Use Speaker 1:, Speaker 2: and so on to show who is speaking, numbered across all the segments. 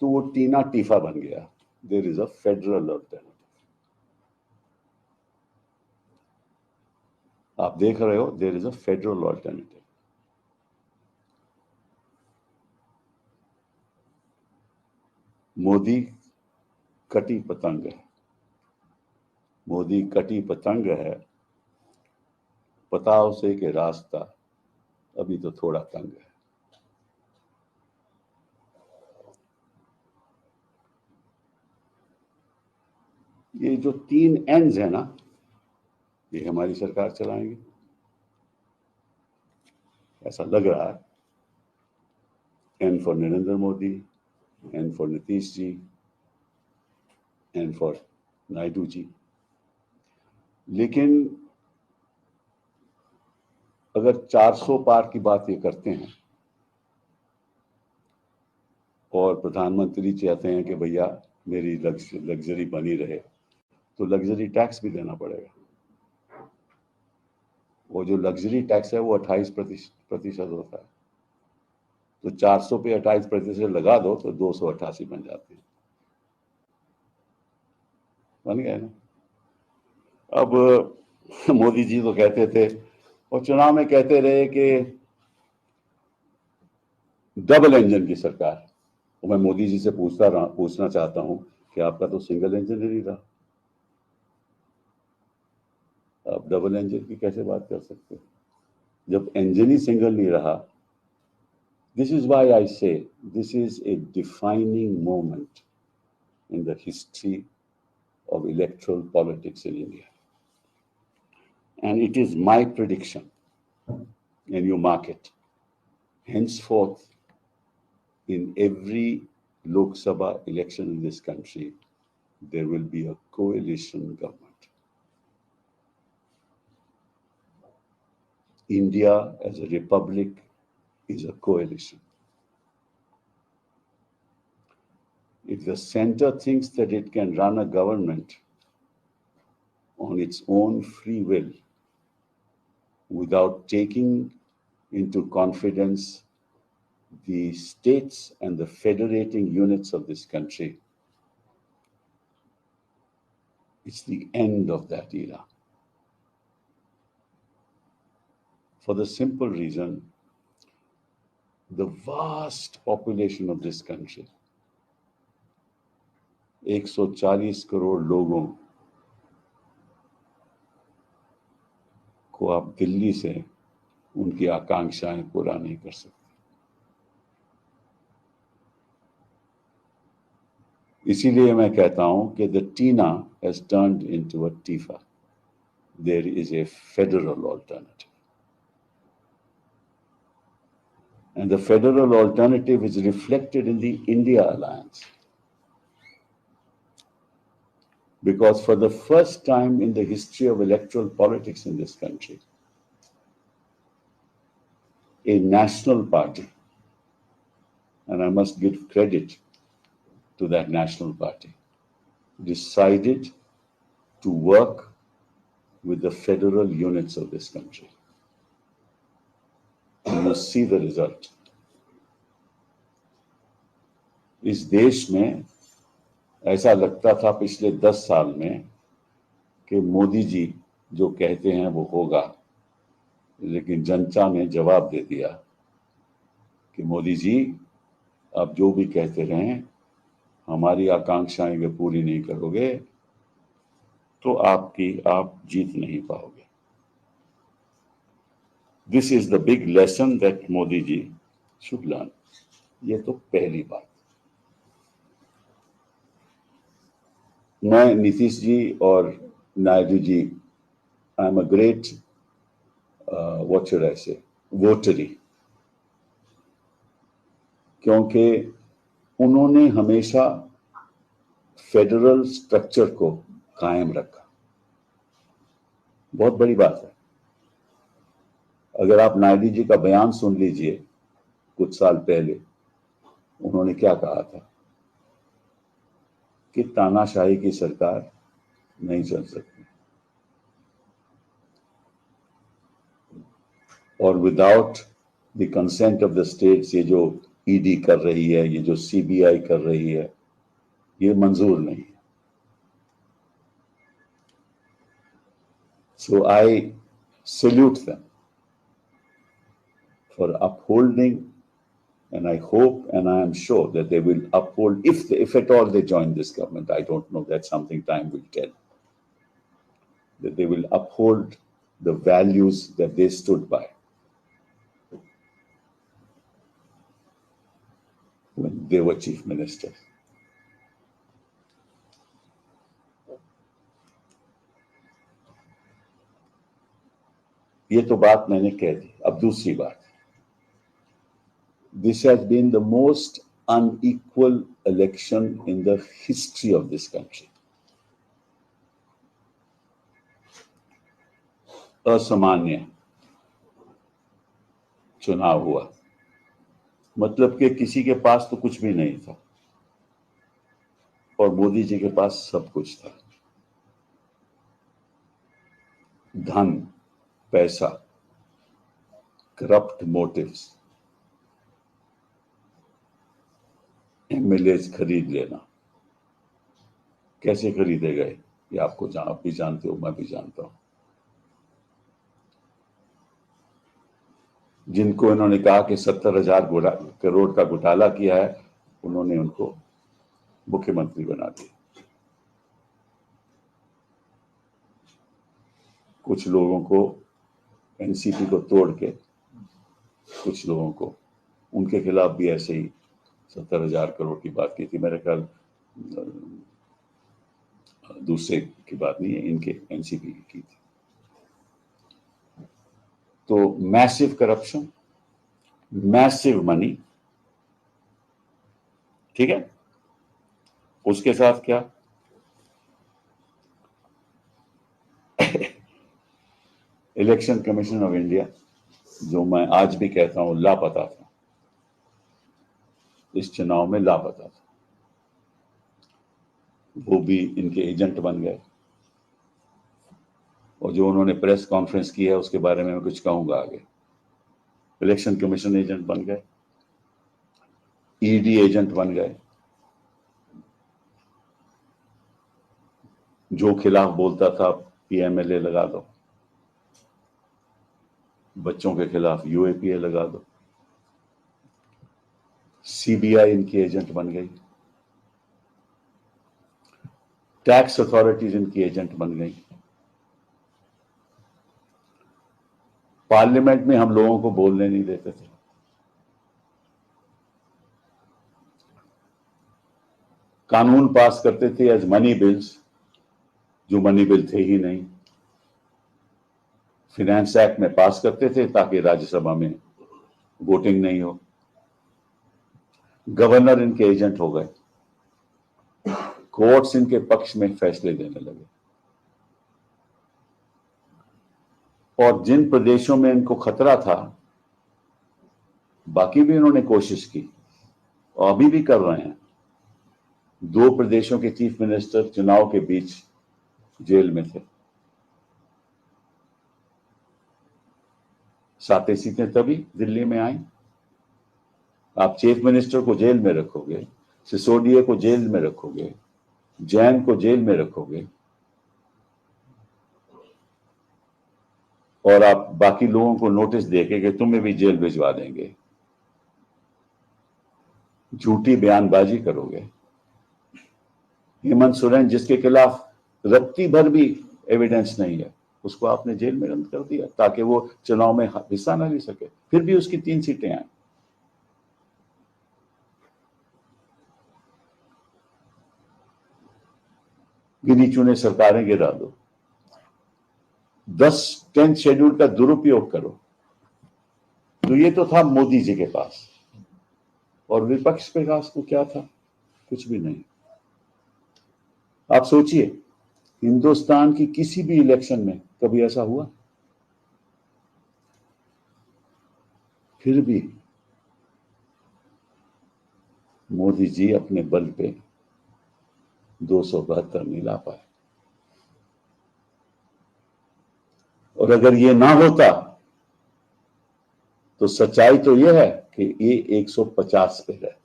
Speaker 1: तो वो TINA TIFA बन गया। There is a federal alternative. आप देख रहे हो, there is a federal alternative. Modi कटी पतंग है, मोदी कटी पतंग है, पता उसे कि रास्ता अभी तो थोड़ा तंग है। ये जो 3 एंड्स है ना, ये हमारी सरकार चलाएंगे, ऐसा लग रहा है। N for Narendra Modi, N for Nitish ji, N for Naidu ji. लेकिन अगर 400 पार की बात ये करते हैं और प्रधानमंत्री चाहते हैं कि भैया मेरी लग्जरी बनी रहे, तो लग्जरी टैक्स भी देना पड़ेगा। वो जो लग्जरी टैक्स है वो 28% होता है, तो 400 पे 28% लगा दो तो 288 बन जाते हैं। बन गए ना। अब मोदी जी तो कहते थे और चुनाव में कहते रहे कि डबल इंजन की सरकार। तो मैं मोदी जी से पूछना चाहता हूं कि आपका तो सिंगल इंजन ही नहीं रहा, आप डबल इंजन की कैसे बात कर सकते हो जब इंजन ही सिंगल नहीं रहा। दिस इज व्हाई आई से this is a defining moment in the history of electoral politics in India. And it is my prediction, and you mark it, henceforth, in every Lok Sabha election in this country, there will be a coalition government. India as a republic is a coalition. If the center thinks that it can run a government on its own free will without taking into confidence the states and the federating units of this country, it's the end of that era. For the simple reason, the vast population of this country, 140 crore लोगों को आप दिल्ली से उनकी आकांक्षाएं पूरा नहीं कर सकते। इसीलिए मैं कहता हूं कि the Tina has turned into a Tifa. There is a federal alternative. And the federal alternative is reflected in the India alliance. Because for the first time in the history of electoral politics in this country, a national party, and I must give credit to that national party, decided to work with the federal units of this country. And you see the result. इस देश में ऐसा लगता था पिछले 10 साल में कि मोदी जी जो कहते हैं वो होगा, लेकिन जनता ने जवाब दे दिया कि मोदी जी आप जो भी कहते रहें, हमारी आकांक्षाएं वे पूरी नहीं करोगे तो आप जीत नहीं पाओगे। This is the big lesson that Modi ji should learn. ये तो पहली बात। मैं नीतीश जी और Naidu ji, I am a great what should I say votary, क्योंकि उन्होंने हमेशा फेडरल स्ट्रक्चर को कायम रखा। बहुत बड़ी बात है। अगर आप नायडू जी का बयान सुन लीजिए कुछ साल पहले, उन्होंने क्या कहा था कि तानाशाही की सरकार नहीं चल सकती और without the consent of the states ये जो ईडी कर रही है, ये जो सीबीआई कर रही है, ये मंजूर नहीं है। So I salute them for upholding, and I hope and I am sure that they will uphold, if at all they join this government. I don't know, that's something time will tell. That they will uphold the values that they stood by when they were chief ministers. ये तो बात मैंने कह दी। अब दूसरी बात, this has been the most unequal election in the history of this country. असामान्य चुनाव हुआ, मतलब कि किसी के पास तो कुछ भी नहीं था और मोदी जी के पास सब कुछ था। धन, पैसा, करप्ट मोटिव्स, एमएलए खरीद लेना। कैसे खरीदे गए ये आप भी जानते हो, मैं भी जानता हूं। जिनको इन्होंने कहा कि 70,000 करोड़ का घोटाला किया है, उन्होंने उनको मुख्यमंत्री बना दिया। कुछ लोगों को एनसीपी को तोड़ के, कुछ लोगों को उनके खिलाफ भी ऐसे ही 70,000 करोड़ की बात की थी। मेरे ख्याल दूसरे की बात नहीं है, इनके एनसीपी की थी। तो मैसिव करप्शन, मैसिव मनी, ठीक है। उसके साथ क्या, इलेक्शन कमीशन ऑफ इंडिया, जो मैं आज भी कहता हूं लापता था, इस चुनाव में लापता था, वो भी इनके एजेंट बन गए। और जो उन्होंने प्रेस कॉन्फ्रेंस की है उसके बारे में मैं कुछ कहूंगा आगे। इलेक्शन कमीशन एजेंट बन गए, ईडी एजेंट बन गए, जो खिलाफ बोलता था पीएमएलए लगा दो, बच्चों के खिलाफ यूएपीए लगा दो। सीबीआई इनकी एजेंट बन गई, टैक्स अथॉरिटीज इनकी एजेंट बन गई। पार्लियामेंट में हम लोगों को बोलने नहीं देते थे। कानून पास करते थे एज मनी बिल्स, जो मनी बिल थे ही नहीं। फिनेंस एक्ट में पास करते थे ताकि राज्यसभा में वोटिंग नहीं हो। गवर्नर इनके एजेंट हो गए, कोर्ट्स इनके पक्ष में फैसले देने लगे। और जिन प्रदेशों में इनको खतरा था, बाकी भी इन्होंने कोशिश की और अभी भी कर रहे हैं। 2 प्रदेशों के चीफ मिनिस्टर चुनाव के बीच जेल में थे। 7 सीटें तभी दिल्ली में आई। आप चीफ मिनिस्टर को जेल में रखोगे, सिसोदिया को जेल में रखोगे, जैन को जेल में रखोगे, और आप बाकी लोगों को नोटिस देके कि तुम्हें भी जेल भिजवा देंगे, झूठी बयानबाजी करोगे। हेमंत सोरेन, जिसके खिलाफ रत्ती भर भी एविडेंस नहीं है, उसको आपने जेल में बंद कर दिया ताकि वो चुनाव में हिस्सा ना ले सके। फिर भी उसकी 3 सीटें आई। गिनी चुने सरकारें गिरा दो, 10th शेड्यूल का दुरुपयोग करो। तो ये तो था मोदी जी के पास, और विपक्ष के पास को क्या था? कुछ भी नहीं। आप सोचिए, हिंदुस्तान की किसी भी इलेक्शन में कभी ऐसा हुआ? फिर भी मोदी जी अपने बल पे 272 नहीं ला पाए। और अगर ये ना होता तो सच्चाई तो यह है कि ये 150 पे रहता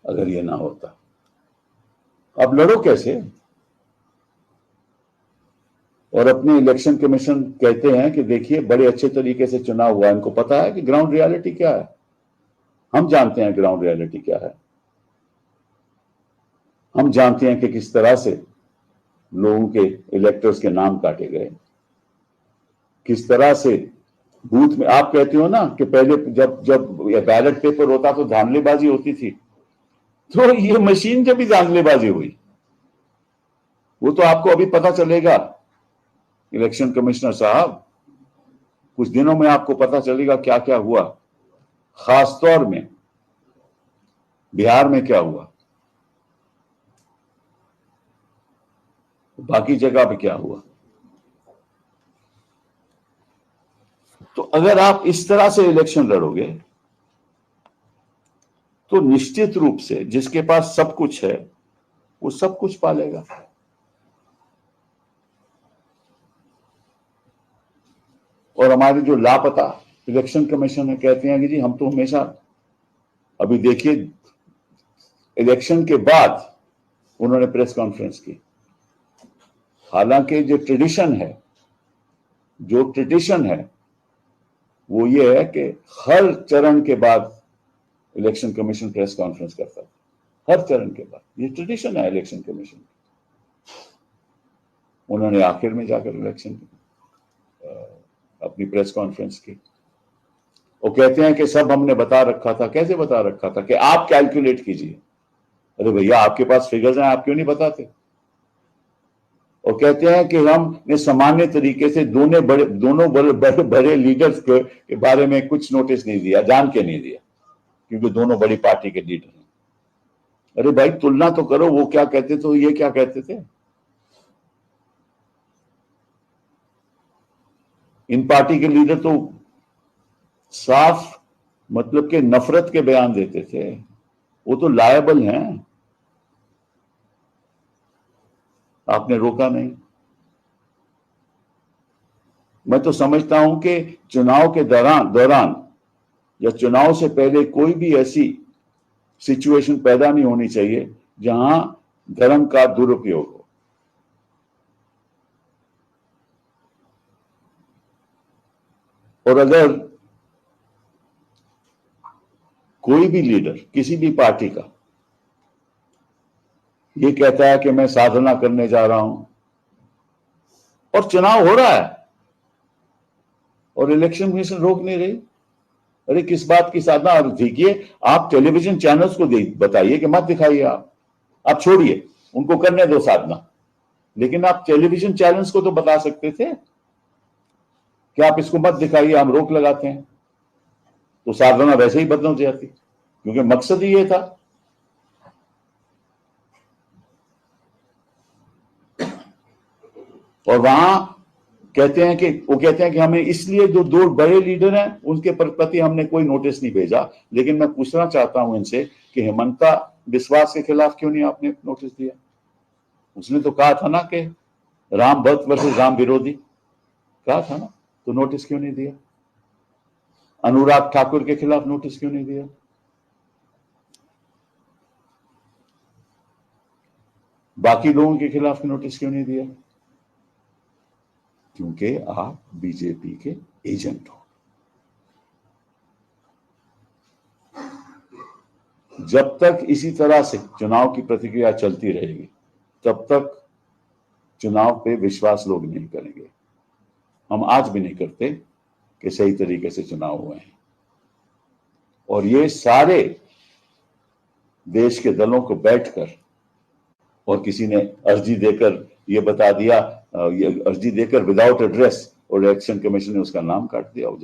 Speaker 1: अगर ये ना होता। अब लड़ो कैसे? और अपने इलेक्शन कमीशन कहते हैं कि देखिए बड़े अच्छे तरीके से चुनाव हुआ, इनको पता है कि ग्राउंड रियलिटी क्या है। हम जानते हैं ग्राउंड रियलिटी क्या है। हम जानते हैं कि किस तरह से लोगों के इलेक्टर्स के नाम काटे गए, किस तरह से बूथ में। आप कहते हो ना कि पहले जब जब बैलेट पेपर होता तो धांधलीबाजी होती थी, तो ये मशीन जब भी धांधलीबाजी हुई वो तो आपको अभी पता चलेगा इलेक्शन कमिश्नर साहब, कुछ दिनों में आपको पता चलेगा क्या क्या हुआ। खासतौर में बिहार में क्या हुआ, बाकी जगह पे क्या हुआ। तो अगर आप इस तरह से इलेक्शन लड़ोगे तो निश्चित रूप से जिसके पास सब कुछ है वो सब कुछ पालेगा। और हमारे जो लापता इलेक्शन कमीशन है कहते हैं कि जी हम तो हमेशा, अभी देखिए इलेक्शन के बाद उन्होंने प्रेस कॉन्फ्रेंस की। हालांकि जो ट्रेडिशन है वो ये है कि हर चरण के बाद इलेक्शन कमीशन प्रेस कॉन्फ्रेंस करता है, हर चरण के बाद। ये ट्रेडिशन है इलेक्शन कमीशन। उन्होंने आखिर में जाकर इलेक्शन अपनी प्रेस कॉन्फ्रेंस की। वो कहते हैं कि सब हमने बता रखा था। कैसे बता रखा था? कि आप कैलकुलेट कीजिए। अरे भैया आपके पास फिगर्स हैं, आप क्यों नहीं बताते? और कहते हैं कि हमने सामान्य तरीके से दोनों बड़े लीडर्स के बारे में कुछ नोटिस नहीं दिया, जान के नहीं दिया, क्योंकि दोनों बड़ी पार्टी के लीडर हैं। अरे भाई तुलना तो करो, वो क्या कहते थे, ये क्या कहते थे। इन पार्टी के लीडर तो साफ मतलब के नफरत के बयान देते थे। वो तो लायबल हैं, आपने रोका नहीं। मैं तो समझता हूं कि चुनाव के दौरान या चुनाव से पहले कोई भी ऐसी सिचुएशन पैदा नहीं होनी चाहिए जहां धर्म का दुरुपयोग हो। और अगर कोई भी लीडर किसी भी पार्टी का ये कहता है कि मैं साधना करने जा रहा हूं और चुनाव हो रहा है और इलेक्शन कमीशन रोक नहीं रही, अरे किस बात की साधना? और देखिए आप टेलीविजन चैनल्स को बताइए कि मत दिखाइए, आप छोड़िए, उनको करने दो साधना। लेकिन आप टेलीविजन चैनल्स को तो बता सकते थे कि आप इसको मत दिखाइए, हम रोक लगाते हैं। तो साधना वैसे ही बदल जाती, क्योंकि मकसद ही ये था। और वहां कहते हैं कि वो कहते हैं कि हमें इसलिए जो दो बड़े लीडर हैं उनके प्रति हमने कोई नोटिस नहीं भेजा। लेकिन मैं पूछना चाहता हूं इनसे कि हेमंता विश्वास के खिलाफ क्यों नहीं आपने नोटिस दिया? उसने तो कहा था ना कि राम भक्त वर्सेस राम विरोधी, कहा था ना, तो नोटिस क्यों नहीं दिया? अनुराग ठाकुर के खिलाफ नोटिस क्यों नहीं दिया? बाकी लोगों के खिलाफ नोटिस क्यों नहीं दिया? क्योंकि आप बीजेपी के एजेंट हो। जब तक इसी तरह से चुनाव की प्रतिक्रिया चलती रहेगी तब तक चुनाव पे विश्वास लोग नहीं करेंगे। हम आज भी नहीं करते कि सही तरीके से चुनाव हुए हैं। और ये सारे देश के दलों को बैठकर, और किसी ने अर्जी देकर ये बता दिया, ये अर्जी देकर विदाउट एड्रेस, और इलेक्शन कमीशन ने उसका नाम काट दिया। और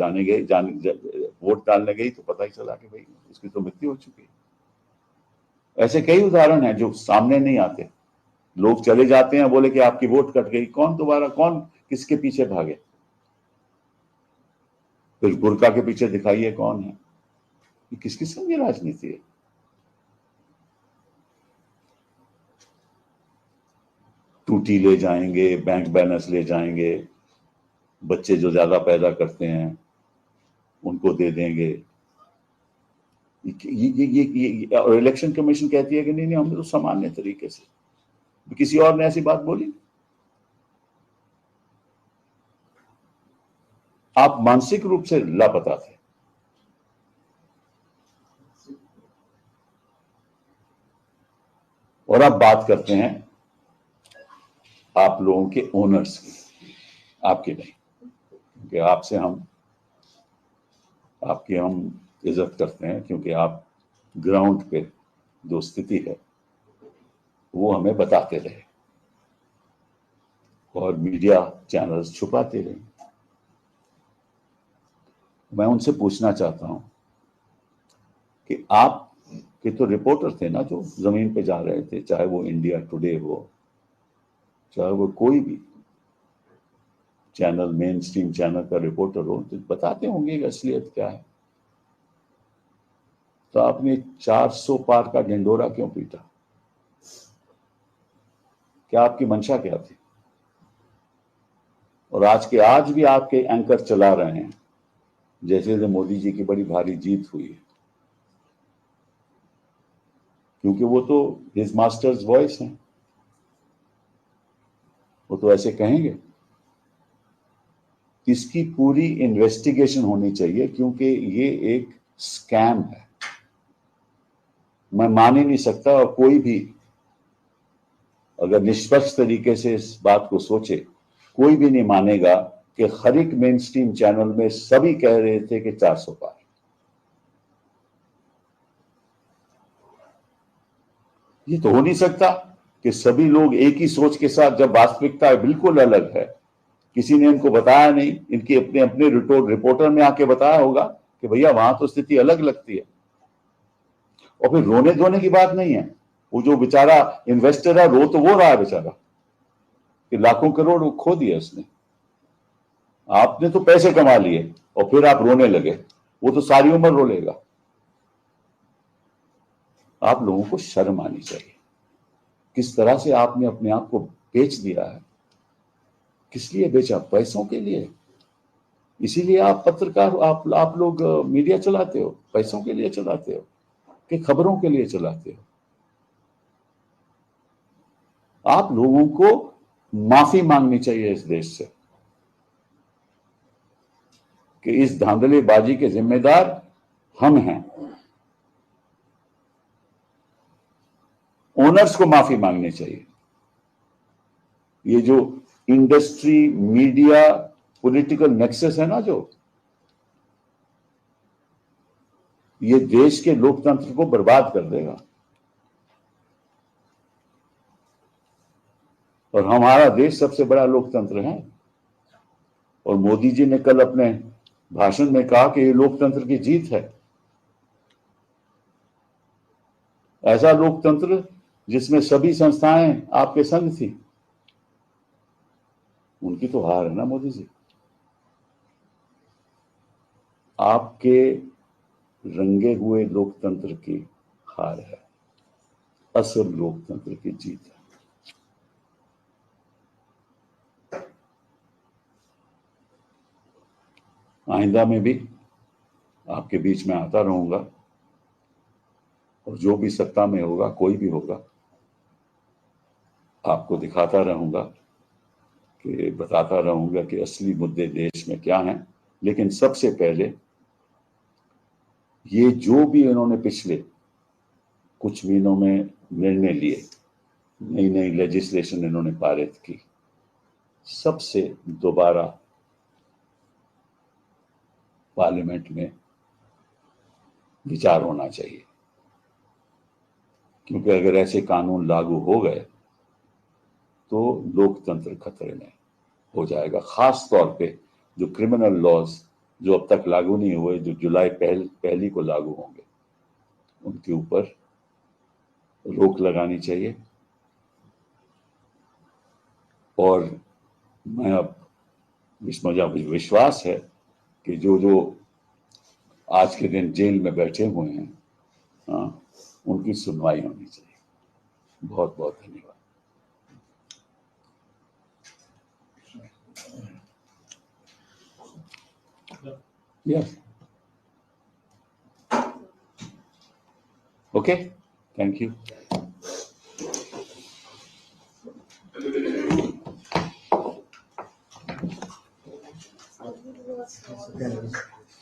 Speaker 1: वोट डालने गई तो पता ही चला कि भाई उसकी तो मृत्यु हो चुकी है। ऐसे कई उदाहरण हैं जो सामने नहीं आते। लोग चले जाते हैं, बोले कि आपकी वोट कट गई, कौन दोबारा, कौन किसके पीछे भागे? फिर बुर्का के पीछे दिखाइए कौन है। ये किस किस्म की राजनीति है? टूटी ले जाएंगे, बैंक बैलेंस ले जाएंगे, बच्चे जो ज्यादा पैदा करते हैं उनको दे देंगे। और इलेक्शन कमीशन कहती है कि नहीं नहीं, हमने तो सामान्य तरीके से, किसी और ने ऐसी बात बोली? आप मानसिक रूप से लापता थे। और अब बात करते हैं आप लोगों के ओनर्स की, आपके नहीं, क्योंकि आपसे हम आपकी हम इज्जत करते हैं, क्योंकि आप ग्राउंड पे जो स्थिति है वो हमें बताते रहे और मीडिया चैनल्स छुपाते रहे। मैं उनसे पूछना चाहता हूं कि आप के तो रिपोर्टर थे ना जो जमीन पे जा रहे थे, चाहे वो इंडिया टुडे हो, चाहे वो कोई भी चैनल, मेन स्ट्रीम चैनल का रिपोर्टर हो, तो बताते होंगे कि असलियत क्या है। तो आपने 400 पार का ढिंडोरा क्यों पीटा? क्या आपकी मंशा क्या थी? और आज भी आपके एंकर चला रहे हैं जैसे जैसे मोदी जी की बड़ी भारी जीत हुई है, क्योंकि वो तो हिज मास्टर्स वॉइस है, वो तो ऐसे कहेंगे। इसकी पूरी इन्वेस्टिगेशन होनी चाहिए, क्योंकि ये एक स्कैम है। मैं मान ही नहीं सकता, और कोई भी अगर निष्पक्ष तरीके से इस बात को सोचे, कोई भी नहीं मानेगा कि हर एक मेन स्ट्रीम चैनल में सभी कह रहे थे कि 400 पार। ये तो हो नहीं सकता कि सभी लोग एक ही सोच के साथ, जब वास्तविकता बिल्कुल अलग है। किसी ने इनको बताया नहीं, इनके अपने अपने रिपोर्टर ने आके बताया होगा कि भैया वहां तो स्थिति अलग लगती है। और फिर रोने धोने की बात नहीं है। वो जो बेचारा इन्वेस्टर है, रो तो वो रहा है बेचारा कि लाखों करोड़ खो दिया उसने। आपने तो पैसे कमा लिए और फिर आप रोने लगे, वो तो सारी उम्र रोलेगा। आप लोगों को शर्म आनी चाहिए। किस तरह से आपने अपने आप को बेच दिया है। किस लिए बेचा? पैसों के लिए। इसीलिए आप पत्रकार, आप लोग मीडिया चलाते हो, पैसों के लिए चलाते हो कि खबरों के लिए चलाते हो? आप लोगों को माफी मांगनी चाहिए इस देश से कि इस धांधलेबाजी के जिम्मेदार हम हैं। ओनर्स को माफी मांगनी चाहिए। ये जो इंडस्ट्री, मीडिया, पॉलिटिकल नेक्सस है ना, जो ये देश के लोकतंत्र को बर्बाद कर देगा। और हमारा देश सबसे बड़ा लोकतंत्र है। और मोदी जी ने कल अपने भाषण में कहा कि ये लोकतंत्र की जीत है। ऐसा लोकतंत्र जिसमें सभी संस्थाएं आपके संग थी, उनकी तो हार है ना मोदी जी। आपके रंगे हुए लोकतंत्र की हार है, असल लोकतंत्र की जीत है। आइंदा में भी आपके बीच में आता रहूंगा, और जो भी सत्ता में होगा, कोई भी होगा, आपको दिखाता रहूंगा, कि बताता रहूंगा कि असली मुद्दे देश में क्या हैं। लेकिन सबसे पहले ये जो भी इन्होंने पिछले कुछ महीनों में निर्णय लिए, नई नई लेजिस्लेशन इन्होंने पारित की, सबसे दोबारा पार्लियामेंट में विचार होना चाहिए। क्योंकि अगर ऐसे कानून लागू हो गए तो लोकतंत्र खतरे में हो जाएगा। खास तौर पे जो क्रिमिनल लॉज जो अब तक लागू नहीं हुए, जो जुलाई पहली को लागू होंगे, उनके ऊपर रोक लगानी चाहिए। और मैं अब मुझे विश्वास है कि जो जो आज के दिन जेल में बैठे हुए हैं, उनकी सुनवाई होनी चाहिए। बहुत बहुत धन्यवाद। Yes. Okay, thank you.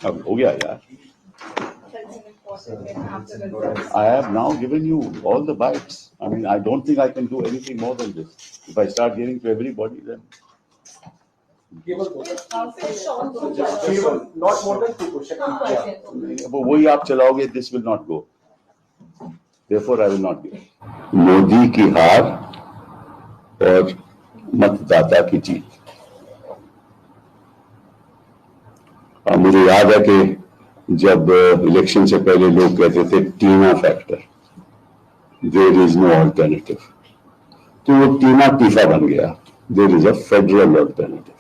Speaker 1: अब हो गया यार. I have now given you all the bites. I mean, I don't think I can do anything more than this. If I start giving to everybody, then
Speaker 2: not more than 2 questions.
Speaker 1: वो वही आप चलाओगे. This will not go. Therefore, I will not give. Modi की हार और मतदाता की जीत. मुझे याद है कि जब इलेक्शन से पहले लोग कहते थे TINA factor, there is no alternative, तो वो टीना टीफा बन गया. There is a federal alternative.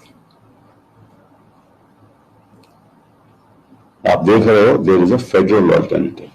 Speaker 1: आप देख रहे हो, there is a federal alternative.